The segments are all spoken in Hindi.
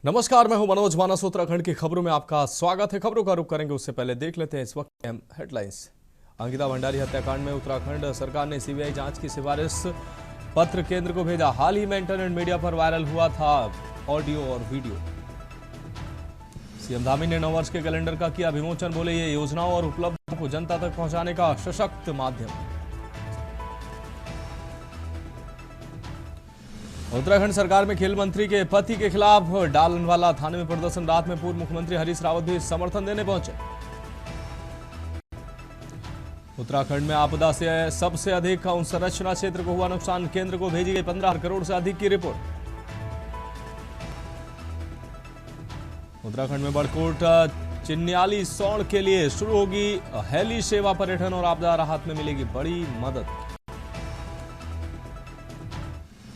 नमस्कार, मैं हूं मनोज मानस। उत्तराखंड की खबरों में आपका स्वागत है। खबरों का रुख करेंगे उससे पहले देख लेते हैं इस वक्त के हेडलाइंस। अंकिता भंडारी हत्याकांड में उत्तराखंड सरकार ने सीबीआई जांच की सिफारिश पत्र केंद्र को भेजा। हाल ही में इंटरनेट मीडिया पर वायरल हुआ था ऑडियो और वीडियो। सीएम धामी ने नववर्ष के कैलेंडर का किया विमोचन। बोले ये योजनाओं और उपलब्धियों को जनता तक पहुंचाने का सशक्त माध्यम। उत्तराखंड सरकार में खेल मंत्री के पति के खिलाफ डालनवाला थाने में प्रदर्शन। रात में पूर्व मुख्यमंत्री हरीश रावत भी समर्थन देने पहुंचे। उत्तराखंड में आपदा से सबसे अधिक अवसंरचना क्षेत्र को हुआ नुकसान। केंद्र को भेजी गई 15 करोड़ से अधिक की रिपोर्ट। उत्तराखंड में बड़कोट चिन्याली सौण के लिए शुरू होगी हेली सेवा। पर्यटन और आपदा राहत में मिलेगी बड़ी मदद।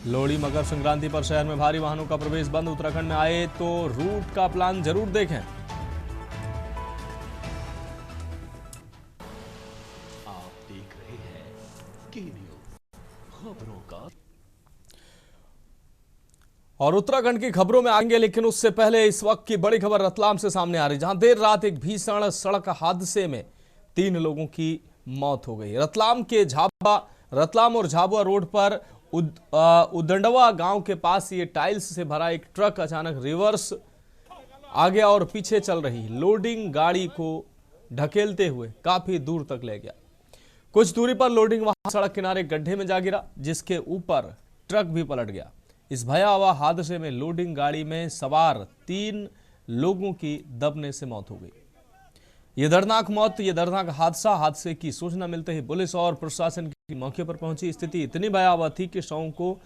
लोहड़ी मकर संक्रांति पर शहर में भारी वाहनों का प्रवेश बंद। उत्तराखंड में आए तो रूट का प्लान जरूर देखें। आप देख रहे हैं के न्यूज़ खबरों का। और उत्तराखंड की खबरों में आएंगे, लेकिन उससे पहले इस वक्त की बड़ी खबर रतलाम से सामने आ रही, जहां देर रात एक भीषण सड़क हादसे में 3 लोगों की मौत हो गई। रतलाम और झाबुआ रोड पर उदंडवा गांव के पास ये टाइल्स से भरा एक ट्रक अचानक रिवर्स आ गया और पीछे चल रही लोडिंग गाड़ी को ढकेलते हुए काफी दूर तक ले गया। कुछ दूरी पर लोडिंग वाहन सड़क किनारे गड्ढे में जा गिरा, जिसके ऊपर ट्रक भी पलट गया। इस भयावह हादसे में लोडिंग गाड़ी में सवार 3 लोगों की दबने से मौत हो गई। ये दर्दनाक हादसे की सूचना मिलते ही पुलिस और प्रशासन की मौके पर पहुंची। स्थिति इतनी भयावह थी कि शवों को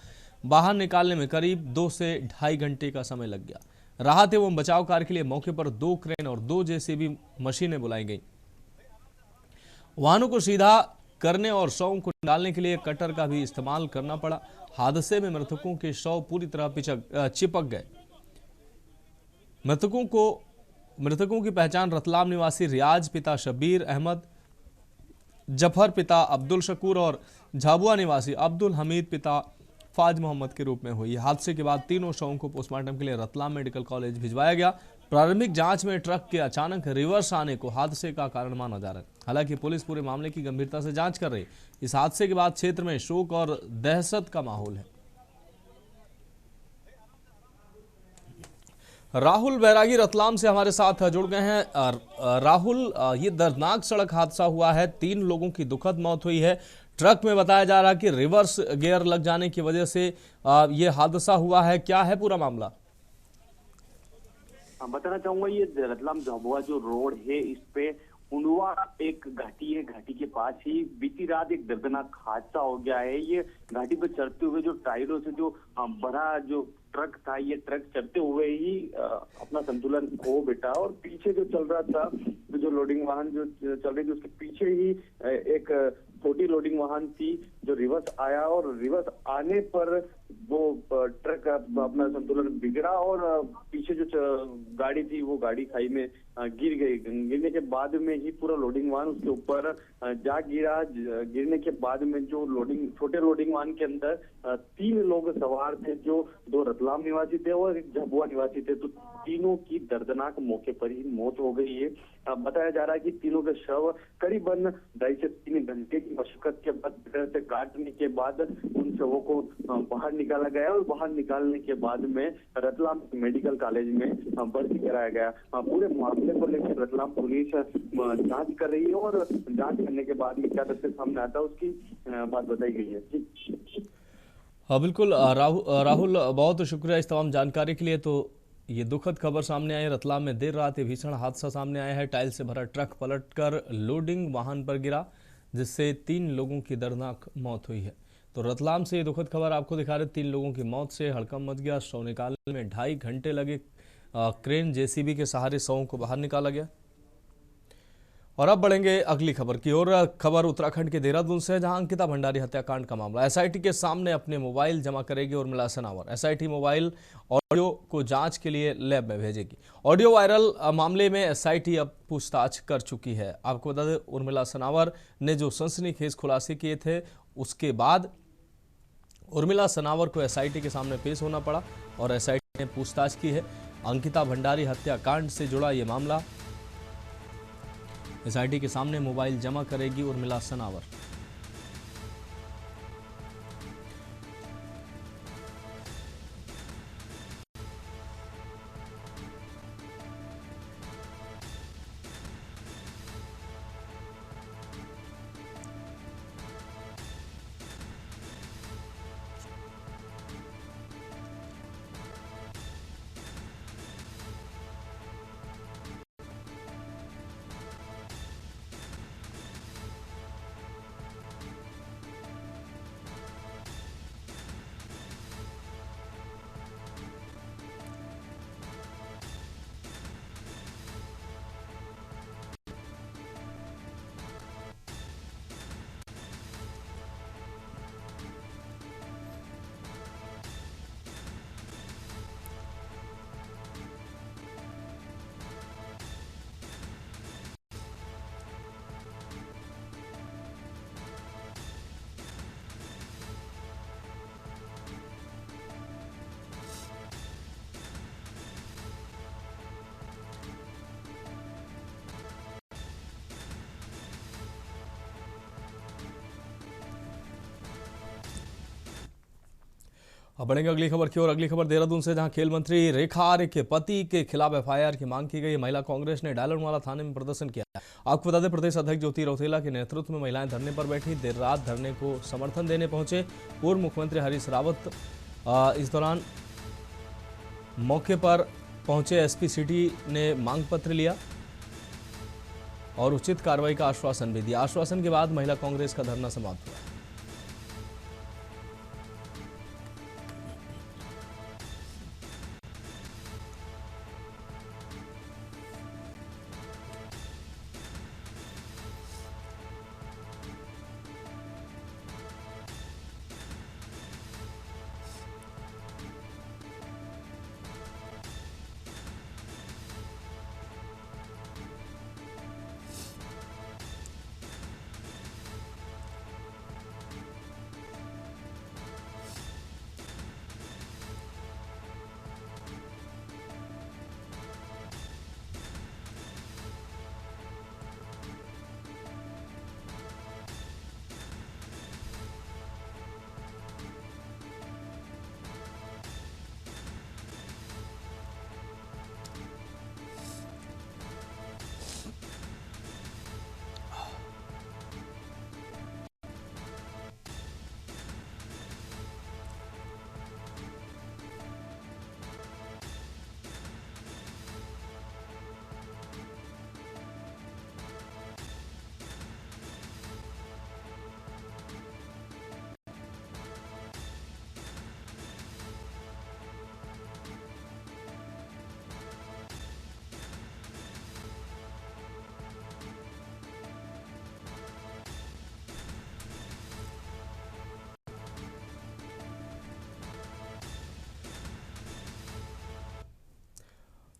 बाहर निकालने में करीब 2 से ढाई घंटे का समय लग गया। राहत एवं बचाव कार्य के लिए मौके पर 2 क्रेन और 2 जेसीबी मशीनें बुलाई गई। वाहनों को सीधा करने और शवों को निकालने के लिए कटर का भी इस्तेमाल करना पड़ा। हादसे में मृतकों के शव पूरी तरह चिपक गए। मृतकों की पहचान रतलाम निवासी रियाज पिता शब्बीर अहमद, जफर पिता अब्दुल शकूर और झाबुआ निवासी अब्दुल हमीद पिता फाज मोहम्मद के रूप में हुई। हादसे के बाद तीनों शवों को पोस्टमार्टम के लिए रतलाम मेडिकल कॉलेज भिजवाया गया। प्रारंभिक जांच में ट्रक के अचानक रिवर्स आने को हादसे का कारण माना जा रहा है। हालांकि पुलिस पूरे मामले की गंभीरता से जांच कर रही है। इस हादसे के बाद क्षेत्र में शोक और दहशत का माहौल है। राहुल बैरागी रतलाम से हमारे साथ जुड़ गए हैं। राहुल, ये दर्दनाक सड़क हादसा हुआ है, 3 लोगों की दुखद मौत हुई है। ट्रक में बताया जा रहा है कि रिवर्स गियर लग जाने की वजह से ये हादसा हुआ है। क्या है पूरा मामला? बताना चाहूंगा, ये रतलाम झाबुआ जो रोड है, इस पे उंडवा एक घाटी है। घाटी के पास ही बीती रात एक दर्दनाक हादसा हो गया है। ये घाटी पर चढ़ते हुए जो टायरों से जो बड़ा जो ट्रक था, ये ट्रक चढ़ते हुए ही अपना संतुलन खो बैठा और पीछे जो चल रहा था, जो लोडिंग वाहन जो चल रही थी, उसके पीछे ही एक छोटी लोडिंग वाहन थी जो रिवर्स आया और रिवर्स आने पर वो ट्रक अपना संतुलन बिगड़ा और पीछे जो गाड़ी थी वो गाड़ी खाई में गिर गई। गिरने के बाद में ही पूरा लोडिंग वाहन उसके ऊपर जा गिरा। गिरने के बाद में जो छोटे लोडिंग वाहन के अंदर 3 लोग सवार थे, जो 2 रतलाम निवासी थे और 1 झाबुआ निवासी थे। तो तीनों की दर्दनाक मौके पर ही मौत हो गई है। बताया जा रहा है कि तीनों के शव करीबन 2.5 से 3 घंटे की मशक्कत के बाद से काटने के बाद उन शवों को बाहर निकाला गया और बाहर निकालने के बाद में रतलाम मेडिकल कॉलेज में भर्ती कराया गया। पूरे मामले को लेकर रतलाम पुलिस जांच कर रही है और जांच करने के बाद क्या तथ्य सामने आता है उसकी बात बताई गई है। हाँ बिल्कुल राहुल, बहुत शुक्रिया इस तमाम जानकारी के लिए। तो ये दुखद खबर सामने आई। रतलाम में देर रात ये भीषण हादसा सामने आया है। टाइल से भरा ट्रक पलटकर लोडिंग वाहन पर गिरा, जिससे 3 लोगों की दर्दनाक मौत हुई है। तो रतलाम से ये दुखद खबर आपको दिखा रहे। 3 लोगों की मौत से हड़कंप मच गया। शव निकालने में 2.5 घंटे लगे। क्रेन जेसीबी के सहारे शवों को बाहर निकाला गया। और अब बढ़ेंगे अगली खबर की ओर। खबर उत्तराखंड के देहरादून से है, जहां अंकिता भंडारी हत्याकांड का मामला। एसआईटी के सामने अपने मोबाइल जमा करेगी Urmila Sanawar. SIT mobile audio को जांच के लिए लैब में भेजेगी। ऑडियो वायरल मामले में एसआईटी अब पूछताछ कर चुकी है। आपको बता दें, उर्मिला सनावर ने जो सनसनीखेज खुलासे किए थे, उसके बाद उर्मिला सनावर को एसआईटी के सामने पेश होना पड़ा और एसआईटी ने पूछताछ की है। अंकिता भंडारी हत्याकांड से जुड़ा ये मामला। एसआईटी के सामने मोबाइल जमा करेगी उर्मिला सनावर। अब बढ़ेंगे अगली खबर की ओर। अगली खबर देहरादून से, जहां खेल मंत्री रेखा आर्य के पति के खिलाफ एफआईआर की मांग की गई। महिला कांग्रेस ने डायलनवाला थाने में प्रदर्शन किया। आपको बता दें, प्रदेश अध्यक्ष ज्योति रौतेला के नेतृत्व में महिलाएं धरने पर बैठी। देर रात धरने को समर्थन देने पहुंचे पूर्व मुख्यमंत्री हरीश रावत। इस दौरान मौके पर पहुंचे एसपी सिटी ने मांग पत्र लिया और उचित कार्रवाई का आश्वासन भी दिया। आश्वासन के बाद महिला कांग्रेस का धरना समाप्त हुआ।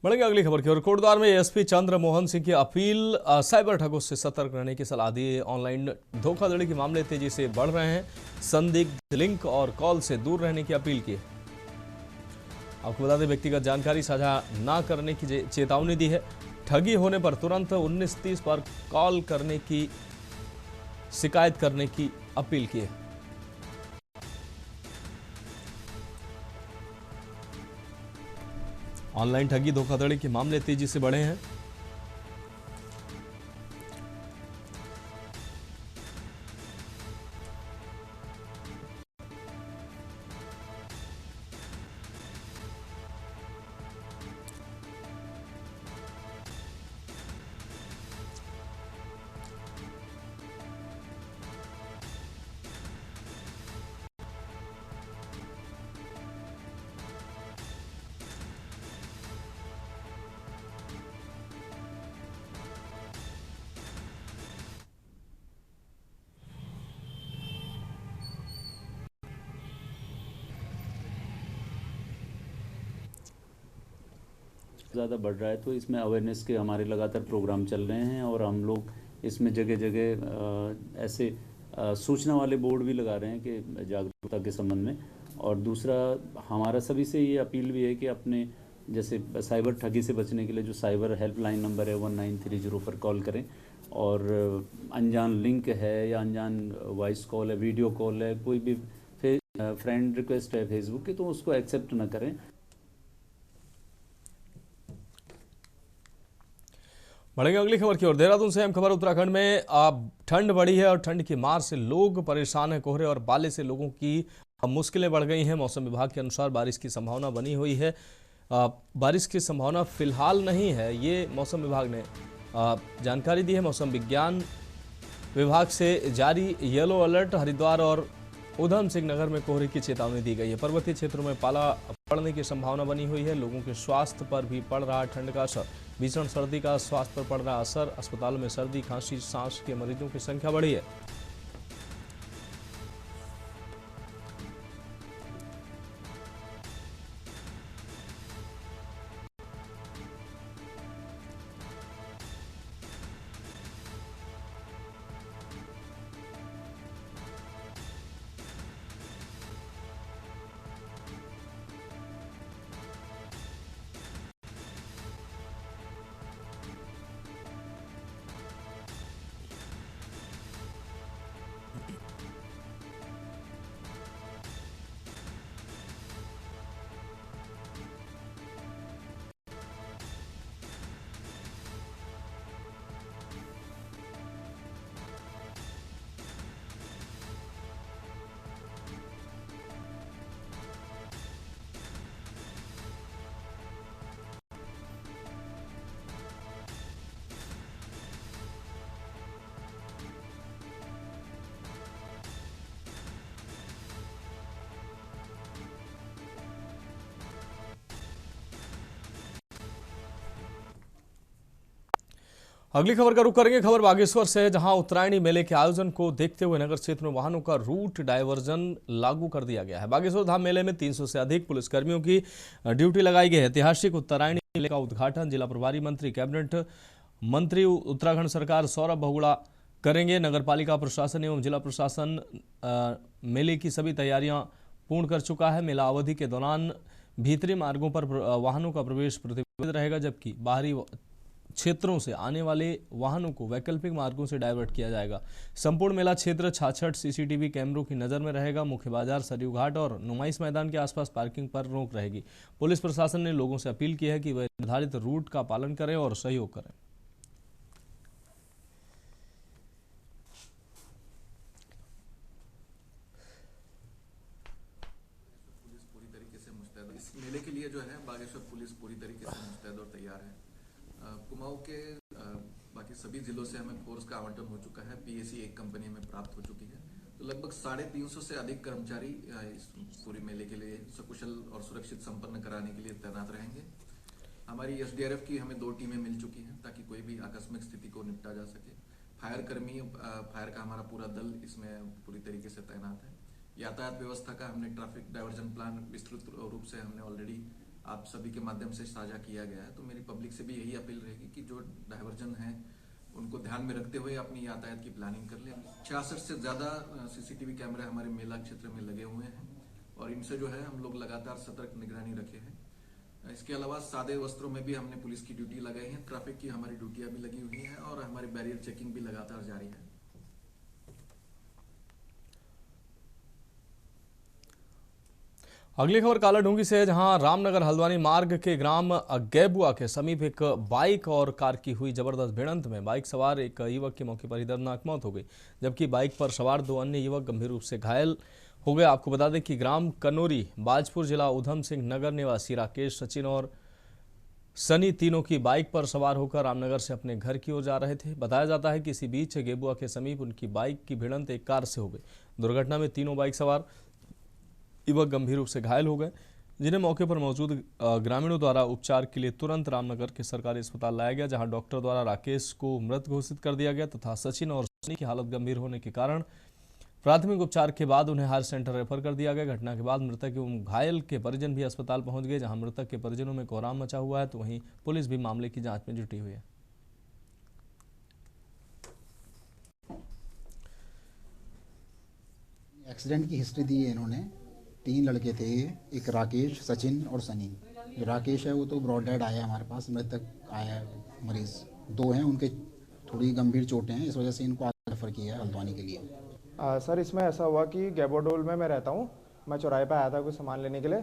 बढ़ेंगे अगली खबर की ओर। कोटद्वार में एसपी चंद्र मोहन सिंह की अपील, साइबर ठगों से सतर्क रहने की सलाह दी। ऑनलाइन धोखाधड़ी के मामले तेजी से बढ़ रहे हैं। संदिग्ध लिंक और कॉल से दूर रहने की अपील की। आपको बता दें, व्यक्तिगत जानकारी साझा न करने की चेतावनी दी है। ठगी होने पर तुरंत 1930 पर कॉल करने की शिकायत करने की अपील की है। ऑनलाइन ठगी धोखाधड़ी के मामले तेजी से बढ़े हैं। ज़्यादा बढ़ रहा है, तो इसमें अवेयरनेस के हमारे लगातार प्रोग्राम चल रहे हैं और हम लोग इसमें जगह जगह ऐसे सूचना वाले बोर्ड भी लगा रहे हैं कि जागरूकता के संबंध में। और दूसरा, हमारा सभी से ये अपील भी है कि अपने जैसे साइबर ठगी से बचने के लिए जो साइबर हेल्पलाइन नंबर है 1930 पर कॉल करें, और अनजान लिंक है या अनजान वॉइस कॉल है, वीडियो कॉल है, कोई भी फ्रेंड रिक्वेस्ट है फेसबुक की, तो उसको एक्सेप्ट ना करें। बढ़ेंगे अगली खबर की ओर। देहरादून से अहम खबर। उत्तराखंड में अब ठंड बढ़ी है और ठंड की मार से लोग परेशान हैं। कोहरे और बाले से लोगों की मुश्किलें बढ़ गई हैं। मौसम विभाग के अनुसार बारिश की संभावना बनी हुई है। बारिश की संभावना फिलहाल नहीं है, ये मौसम विभाग ने जानकारी दी है। मौसम विज्ञान विभाग से जारी येलो अलर्ट। हरिद्वार और उधम सिंह नगर में कोहरे की चेतावनी दी गई है। पर्वतीय क्षेत्रों में पाला पड़ने की संभावना बनी हुई है। लोगों के स्वास्थ्य पर भी पड़ रहा ठंड का असर। भीषण सर्दी का स्वास्थ्य पर पड़ रहा असर। अस्पतालों में सर्दी, खांसी, सांस के मरीजों की संख्या बढ़ी है। अगली खबर का रुख करेंगे। खबर बागेश्वर से है, जहां उत्तरायणी मेले के आयोजन को देखते हुए नगर क्षेत्र में वाहनों का रूट डायवर्जन लागू कर दिया गया है। बागेश्वर धाम मेले में 300 से अधिक पुलिसकर्मियों की ड्यूटी लगाई गई है। ऐतिहासिक उत्तरायणी मेले का उद्घाटन जिला प्रभारी मंत्री, कैबिनेट मंत्री उत्तराखंड सरकार सौरभ बहुगुणा करेंगे। नगर पालिका प्रशासन एवं जिला प्रशासन मेले की सभी तैयारियां पूर्ण कर चुका है। मेला अवधि के दौरान भीतरी मार्गों पर वाहनों का प्रवेश प्रतिबंधित रहेगा, जबकि बाहरी क्षेत्रों से आने वाले वाहनों को वैकल्पिक मार्गों से डाइवर्ट किया जाएगा। संपूर्ण मेला क्षेत्र 66 सीसीटीवी कैमरों की नजर में रहेगा। मुख्य बाजार, सरयू घाट और नुमाइश मैदान के आसपास पार्किंग पर रोक रहेगी। पुलिस प्रशासन ने लोगों से अपील की है कि वे निर्धारित रूट का पालन करें और सहयोग करें। पुलिस पूरी तरीके से मुस्तैद। इस मेले के लिए जो है बागेश्वर पुलिस पूरी तरीके से मुस्तैद और तैयार है। कुमाऊं के बाकी सभी जिलों से हमें फोर्स का आवंटन हो चुका है। पीएसी एक कंपनी में प्राप्त हो चुकी है, तो लगभग 350 से अधिक कर्मचारी इस पूरी मेले के लिए सकुशल और सुरक्षित संपन्न कराने के लिए तैनात रहेंगे। हमारी एसडीआरएफ की हमें 2 टीमें मिल चुकी हैं ताकि कोई भी आकस्मिक स्थिति को निपटा जा सके। फायर का हमारा पूरा दल इसमें पूरी तरीके से तैनात है। यातायात व्यवस्था का हमने ट्रैफिक डायवर्जन प्लान विस्तृत रूप से हमने ऑलरेडी आप सभी के माध्यम से साझा किया गया है। तो मेरी पब्लिक से भी यही अपील रहेगी कि जो डायवर्जन है उनको ध्यान में रखते हुए अपनी यातायात की प्लानिंग कर ले। 66 से ज्यादा सीसीटीवी कैमरे हमारे मेला क्षेत्र में लगे हुए हैं और इनसे जो है हम लोग लगातार सतर्क निगरानी रखे हैं। इसके अलावा सादे वस्त्रों में भी हमने पुलिस की ड्यूटी लगाई है। ट्रैफिक की हमारी ड्यूटियां भी लगी हुई हैं और हमारी बैरियर चेकिंग भी लगातार जारी है। अगली खबर कालाढूंगी से है, जहां रामनगर हल्द्वानी मार्ग के ग्राम गैबुआ के समीप एक बाइक और कार की हुई जबरदस्त भिड़ंत में बाइक सवार एक युवक की मौके पर ही दर्दनाक मौत हो गई, जबकि बाइक पर सवार 2 अन्य युवक गंभीर रूप से घायल हो गए। आपको बता दें कि ग्राम कनोरी, बाजपुर जिला उधम सिंह नगर निवासी राकेश, सचिन और सनी तीनों की बाइक पर सवार होकर रामनगर से अपने घर की ओर जा रहे थे। बताया जाता है कि इसी बीच गेबुआ के समीप उनकी बाइक की भिड़ंत एक कार से हो गई। दुर्घटना में तीनों बाइक सवार युवक गंभीर रूप से घायल हो गए, जिन्हें मौके पर मौजूद ग्रामीणों द्वारा उपचार के लिए तुरंत रामनगर के सरकारी अस्पताल लाया गया, जहां डॉक्टर द्वारा राकेश को मृत घोषित कर दिया गया तथा सचिन और सनी की हालत गंभीर होने के कारण प्राथमिक उपचार के बाद उन्हें हायर सेंटर रेफर कर दिया गया। घटना के बाद मृतक एवं घायल के परिजन भी अस्पताल पहुंच गए, जहां मृतक के परिजनों में कोहराम मचा हुआ है, तो वहीं पुलिस भी मामले की जांच में जुटी हुई है। एक्सीडेंट की हिस्ट्री दी है इन्होंने। 3 लड़के थे, एक राकेश, सचिन और सनी। जो राकेश है वो तो ब्रॉड डेड आया है हमारे पास, मृतक आया है मरीज़। 2 हैं, उनके थोड़ी गंभीर चोटें हैं, इस वजह से इनको आगे रेफर किया है हल्द्वानी के लिए। सर इसमें ऐसा हुआ कि गैबोडोल में मैं रहता हूँ, मैं चौराहे पे आया था कुछ सामान लेने के लिए,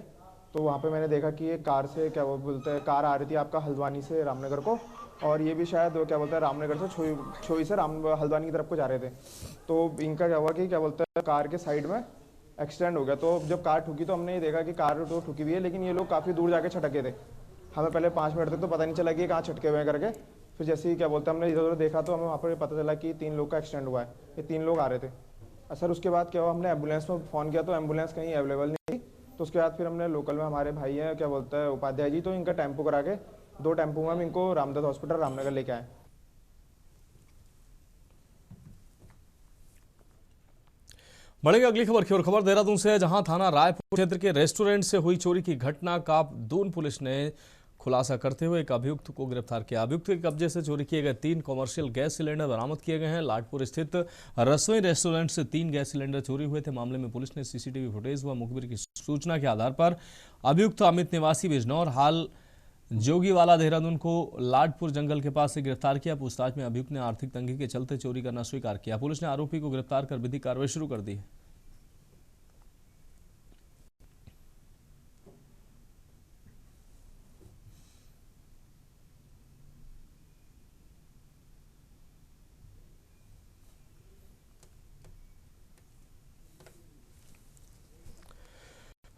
तो वहाँ पे मैंने देखा कि एक कार से क्या वो बोलते हैं कार आ रही थी आपका हल्द्वानी से रामनगर को, और ये भी शायद वो क्या बोलते हैं रामनगर से छोई से हल्द्वानी की तरफ को जा रहे थे। तो इनका क्या हुआ कि क्या बोलते हैं कार के साइड में एक्सीडेंट हो गया। तो जब कार ठुकी तो हमने ये देखा कि कार तो ठुकी हुई है, लेकिन ये लोग काफ़ी दूर जाके छटके थे। हमें पहले 5 मिनट तक तो पता नहीं चला कि कहाँ छटके हुए हैं करके। फिर जैसे ही क्या बोलते हैं हमने इधर उधर देखा तो हमें वहाँ पर पता चला कि 3 लोग का एक्सीडेंट हुआ है, ये 3 लोग आ रहे थे। सर उसके बाद क्या हुआ, हमने एम्बुलेंस में फ़ोन किया तो एम्बुलेंस कहीं अवेलेबल नहीं थी। तो उसके बाद फिर हमने लोकल में हमारे भाई हैं क्या बोलते हैं उपाध्याय जी, तो इनका टेम्पो करा के 2 टेम्पो में हम इनको रामदत्त हॉस्पिटल रामनगर लेके आए। बढ़ेगी अगली खबर की ओर। खबर देहरादून से है, जहां थाना रायपुर क्षेत्र के रेस्टोरेंट से हुई चोरी की घटना का दून पुलिस ने खुलासा करते हुए एक अभियुक्त को गिरफ्तार किया। अभियुक्त के कब्जे से चोरी किए गए 3 कॉमर्शियल गैस सिलेंडर बरामद किए गए हैं। लाडपुर स्थित रसोई रेस्टोरेंट से 3 गैस सिलेंडर चोरी हुए थे। मामले में पुलिस ने सीसीटीवी फुटेज व मुखबिर की सूचना के आधार पर अभियुक्त अमित निवासी बिजनौर हाल जोगीवाला देहरादून को लाडपुर जंगल के पास से गिरफ्तार किया। पूछताछ में अभियुक्त ने आर्थिक तंगी के चलते चोरी करना स्वीकार किया। पुलिस ने आरोपी को गिरफ्तार कर विधिक कार्रवाई शुरू कर दी है।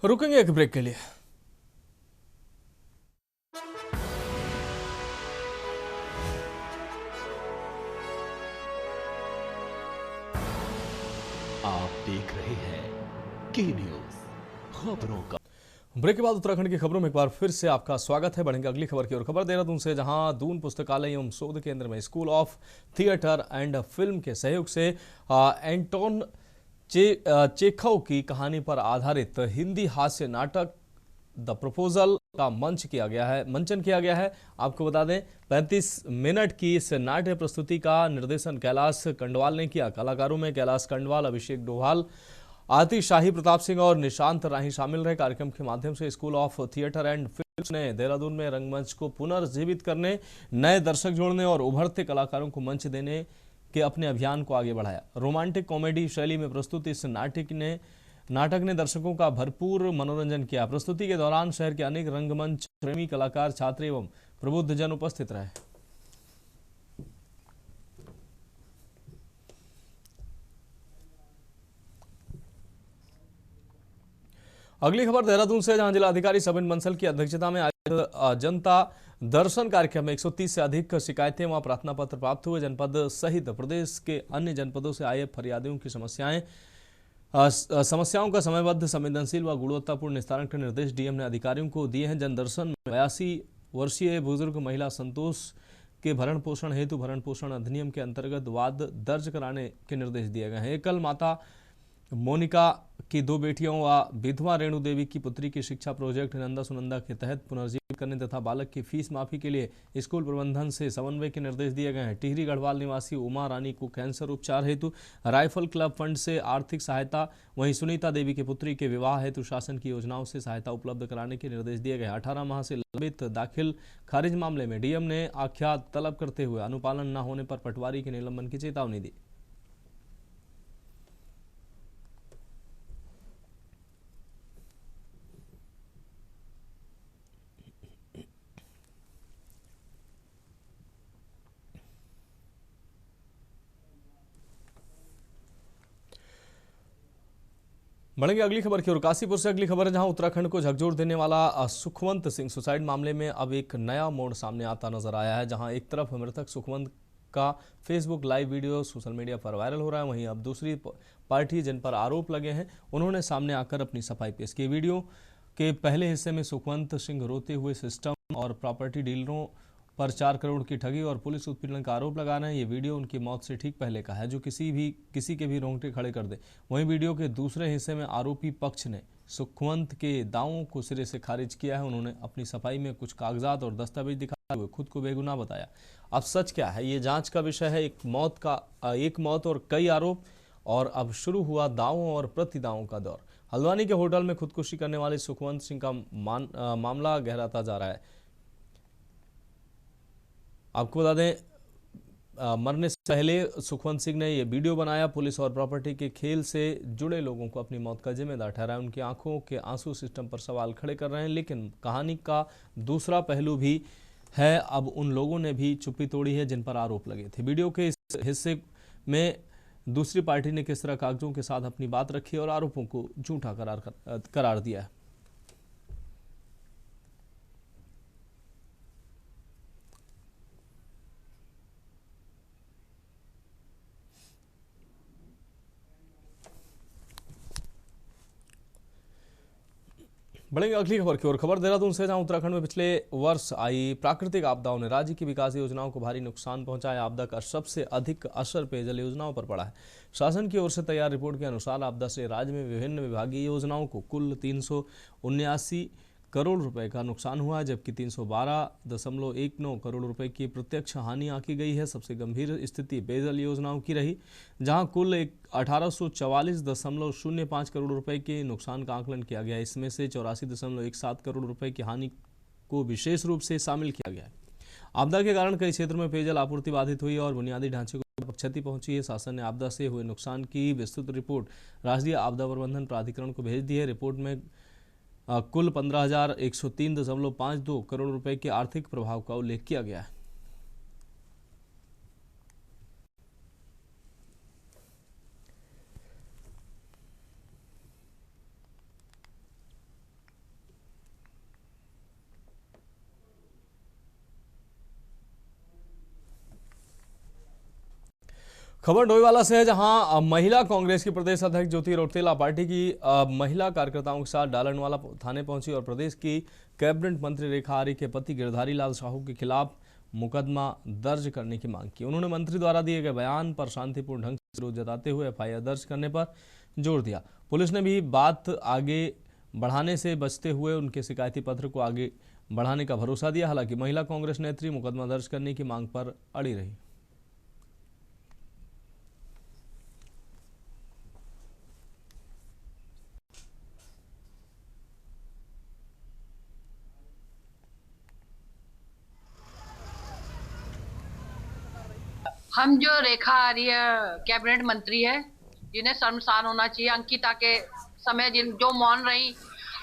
रुकेंगे एक ब्रेक के लिए। आप देख रहे हैं के न्यूज खबरों का। ब्रेक के बाद उत्तराखंड की खबरों में एक बार फिर से आपका स्वागत है। बढ़ेंगे अगली खबर की ओर। खबर देहरादून से, जहां दून पुस्तकालय एवं शोध केंद्र में school of theatre and film के सहयोग से एंटोन चेखव की कहानी पर आधारित हिंदी हास्य नाटक द प्रपोजल का मंचन किया गया है। आपको बता दें 35 मिनट की इस नाट्य प्रस्तुति का निर्देशन कैलाश कंडवाल ने किया। कलाकारों में कैलाश कंडवाल, अभिषेक डोभाल, आतिश शाही प्रताप सिंह और निशांत राही शामिल रहे। कार्यक्रम के माध्यम से school of theatre and film ने देहरादून में रंगमंच को पुनर्जीवित करने, नए दर्शक जोड़ने और उभरते कलाकारों को मंच देने के अपने अभियान को आगे बढ़ाया। रोमांटिक कॉमेडी शैली में प्रस्तुत इस नाटक ने दर्शकों का भरपूर मनोरंजन किया। प्रस्तुति के दौरान शहर के अनेक रंगमंच प्रेमी कलाकार, छात्र एवं प्रबुद्ध जन उपस्थित रहे। अगली खबर देहरादून से, जहां जिलाधिकारी सबिन बंसल की अध्यक्षता में आयोजित जनता दर्शन कार्यक्रम में 130 से अधिक शिकायतें व प्रार्थना पत्र प्राप्त हुए। जनपद सहित प्रदेश के अन्य जनपदों से आए फरियादियों की समस्याओं का समयबद्ध, संवेदनशील व गुणवत्तापूर्ण निस्तारण के निर्देश डीएम ने अधिकारियों को दिए हैं। जनदर्शन में 82 वर्षीय बुजुर्ग महिला संतोष के भरण पोषण हेतु भरण पोषण अधिनियम के अंतर्गत वाद दर्ज कराने के निर्देश दिए गए हैं। एकल माता मोनिका की 2 बेटियों व विधवा रेणु देवी की पुत्री की शिक्षा प्रोजेक्ट नंदा सुनंदा के तहत पुनर्जीवित करने तथा बालक की फीस माफी के लिए स्कूल प्रबंधन से समन्वय के निर्देश दिए गए हैं। टिहरी गढ़वाल निवासी उमा रानी को कैंसर उपचार हेतु राइफल क्लब फंड से आर्थिक सहायता, वहीं सुनीता देवी की पुत्री के विवाह हेतु शासन की योजनाओं से सहायता उपलब्ध कराने के निर्देश दिए गए। 18 माह से लंबित दाखिल खारिज मामले में डीएम ने आख्या तलब करते हुए अनुपालन न होने पर पटवारी के निलंबन की चेतावनी दी। बढ़ेंगे अगली खबर की ओर। काशीपुर से अगली खबर है, जहां उत्तराखंड को झकझोर देने वाला सुखवंत सिंह सुसाइड मामले में अब एक नया मोड़ सामने आता नजर आया है। जहां एक तरफ मृतक सुखवंत का Facebook live video social media पर वायरल हो रहा है, वहीं अब दूसरी पार्टी जिन पर आरोप लगे हैं उन्होंने सामने आकर अपनी सफाई पेश की। वीडियो के पहले हिस्से में सुखवंत सिंह रोते हुए सिस्टम और प्रॉपर्टी डीलरों पर 4 करोड़ की ठगी और पुलिस उत्पीड़न का आरोप लगा रहे हैं। ये वीडियो उनकी मौत से ठीक पहले का है, जो किसी के भी रोंगटे खड़े कर दे। वहीं वीडियो के दूसरे हिस्से में आरोपी पक्ष ने सुखवंत के दावों को सिरे से खारिज किया है। उन्होंने अपनी सफाई में कुछ कागजात और दस्तावेज दिखाते हुए खुद को बेगुनाह बताया। अब सच क्या है, ये जांच का विषय है। एक मौत और कई आरोप, और अब शुरू हुआ दावों और प्रतिदावों का दौर। हल्द्वानी के होटल में खुदकुशी करने वाले सुखवंत सिंह का मामला गहराता जा रहा है। आपको बता दें, मरने से पहले सुखवंत सिंह ने यह वीडियो बनाया। पुलिस और प्रॉपर्टी के खेल से जुड़े लोगों को अपनी मौत का जिम्मेदार ठहराया। उनकी आंखों के आंसू सिस्टम पर सवाल खड़े कर रहे हैं, लेकिन कहानी का दूसरा पहलू भी है। अब उन लोगों ने भी चुप्पी तोड़ी है जिन पर आरोप लगे थे। वीडियो के इस हिस्से में दूसरी पार्टी ने किस तरह कागजों के साथ अपनी बात रखी और आरोपों को झूठा करार दिया है। बढ़ेंगे अगली खबर की ओर। खबर देहरादून से, जहां उत्तराखंड में पिछले वर्ष आई प्राकृतिक आपदाओं ने राज्य की विकास योजनाओं को भारी नुकसान पहुंचाया। आपदा का सबसे अधिक असर पेयजल योजनाओं पर पड़ा है। शासन की ओर से तैयार रिपोर्ट के अनुसार आपदा से राज्य में विभिन्न विभागीय योजनाओं को कुल 379 करोड़ रुपए का नुकसान हुआ, जबकि 312.19 करोड़ रुपए की प्रत्यक्ष हानि आंकी गई है। सबसे गंभीर स्थिति पेयजल योजनाओं की रही, जहां कुल 1844.05 करोड़ रुपए के नुकसान का आकलन किया गया। इसमें से 84.17 करोड़ रुपए की हानि को विशेष रूप से शामिल किया गया है। आपदा के कारण कई क्षेत्रों में पेयजल आपूर्ति बाधित हुई और बुनियादी ढांचे को क्षति पहुंची है। शासन ने आपदा से हुए नुकसान की विस्तृत रिपोर्ट राष्ट्रीय आपदा प्रबंधन प्राधिकरण को भेज दी है। रिपोर्ट में कुल 15,103.52 करोड़ रुपए के आर्थिक प्रभाव का उल्लेख किया गया है। खबर डोईवाला से है, जहां महिला कांग्रेस की प्रदेश अध्यक्ष ज्योति रौतेला पार्टी की महिला कार्यकर्ताओं के साथ डालनवाला थाने पहुंची और प्रदेश की कैबिनेट मंत्री रेखा आर्य के पति गिरधारी लाल साहू के खिलाफ मुकदमा दर्ज करने की मांग की। उन्होंने मंत्री द्वारा दिए गए बयान पर शांतिपूर्ण ढंग से विरोध जताते हुए एफआईआर दर्ज करने पर जोर दिया। पुलिस ने भी बात आगे बढ़ाने से बचते हुए उनके शिकायती पत्र को आगे बढ़ाने का भरोसा दिया। हालांकि महिला कांग्रेस नेत्री मुकदमा दर्ज करने की मांग पर अड़ी रही। हम जो रेखा आर्य कैबिनेट मंत्री है, जिन्हें शर्मसार होना चाहिए, अंकिता के समय जो मौन रही,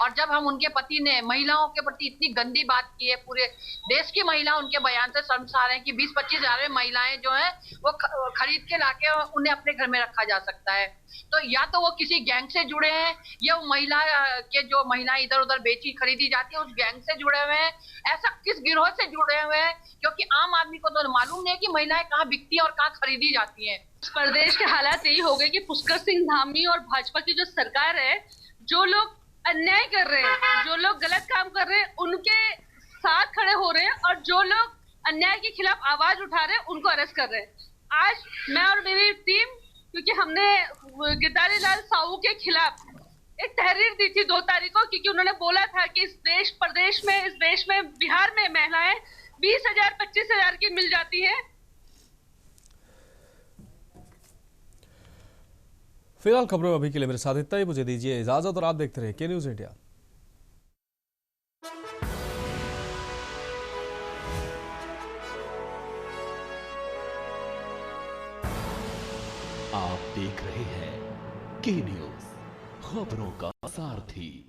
और जब हम उनके पति ने महिलाओं के प्रति इतनी गंदी बात की है, पूरे देश की महिला उनके बयान से शर्मसार है कि 20-25 हजार महिलाएं जो है वो खरीद के लाके उन्हें अपने घर में रखा जा सकता है। तो या तो वो किसी गैंग से जुड़े हैं या वो महिला के जो महिलाएं इधर उधर बेची खरीदी जाती है उस गैंग से जुड़े हुए हैं। ऐसा किस गिरोह से जुड़े हुए हैं, क्योंकि आम आदमी को तो मालूम नहीं है कि महिलाएं कहाँ बिकती हैं और कहाँ खरीदी जाती हैं। प्रदेश के हालात यही हो गए कि पुष्कर सिंह धामी और भाजपा की जो सरकार है, जो लोग अन्याय कर रहे हैं, जो लोग गलत काम कर रहे हैं, उनके साथ खड़े हो रहे हैं, और जो लोग अन्याय के खिलाफ आवाज उठा रहे हैं उनको अरेस्ट कर रहे हैं। आज मैं और मेरी टीम, क्योंकि हमने गिरधारी लाल साहू के खिलाफ एक तहरीर दी थी 2 तारीख को, क्योंकि उन्होंने बोला था कि इस देश में बिहार में महिलाएं 20,000 25,000 की मिल जाती है। फिलहाल खबरों में अभी के लिए मेरे साथ इतना ही। मुझे दीजिए इजाजत और आप देखते रहिए के न्यूज़ इंडिया। आप देख रहे हैं के न्यूज़, खबरों का सारथी।